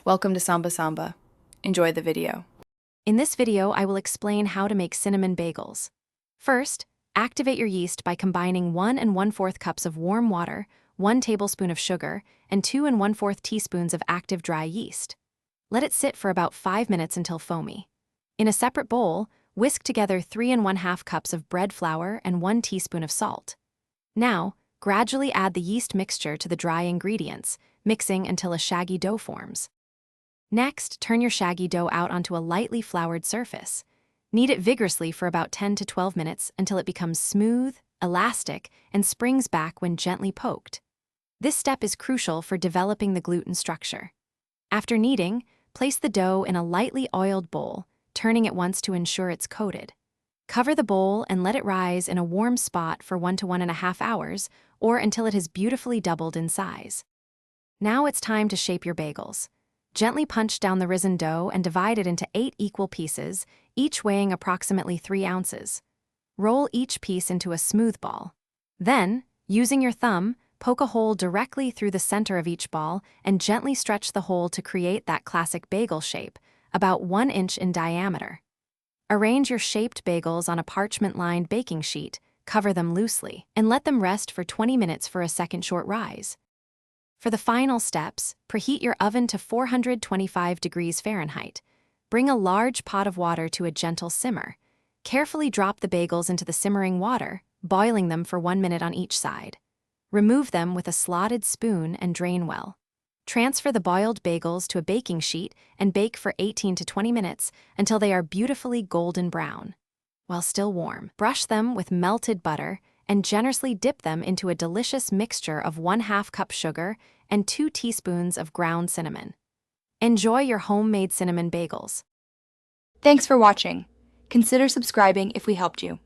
Welcome to Samba Samba. Enjoy the video. In this video, I will explain how to make cinnamon bagels. First, activate your yeast by combining 1 1/4 cups of warm water, 1 tablespoon of sugar, and 2 1/4 teaspoons of active dry yeast. Let it sit for about 5 minutes until foamy. In a separate bowl, whisk together 3 1/2 cups of bread flour and 1 teaspoon of salt. Now, gradually add the yeast mixture to the dry ingredients, mixing until a shaggy dough forms. Next, turn your shaggy dough out onto a lightly floured surface. Knead it vigorously for about 10 to 12 minutes until it becomes smooth, elastic, and springs back when gently poked. This step is crucial for developing the gluten structure. After kneading, place the dough in a lightly oiled bowl, turning it once to ensure it's coated. Cover the bowl and let it rise in a warm spot for 1 to 1.5 hours, or until it has beautifully doubled in size. Now it's time to shape your bagels. Gently punch down the risen dough and divide it into 8 equal pieces, each weighing approximately 3 ounces. Roll each piece into a smooth ball. Then, using your thumb, poke a hole directly through the center of each ball and gently stretch the hole to create that classic bagel shape, about 1 inch in diameter. Arrange your shaped bagels on a parchment-lined baking sheet, cover them loosely, and let them rest for 20 minutes for a second short rise. For the final steps, preheat your oven to 425 degrees Fahrenheit. Bring a large pot of water to a gentle simmer. Carefully drop the bagels into the simmering water, boiling them for 1 minute on each side. Remove them with a slotted spoon and drain well. Transfer the boiled bagels to a baking sheet and bake for 18 to 20 minutes until they are beautifully golden brown. While still warm, brush them with melted butter and generously dip them into a delicious mixture of 1/2 cup sugar and 2 teaspoons of ground cinnamon. Enjoy your homemade cinnamon bagels. Thanks for watching. Consider subscribing if we helped you.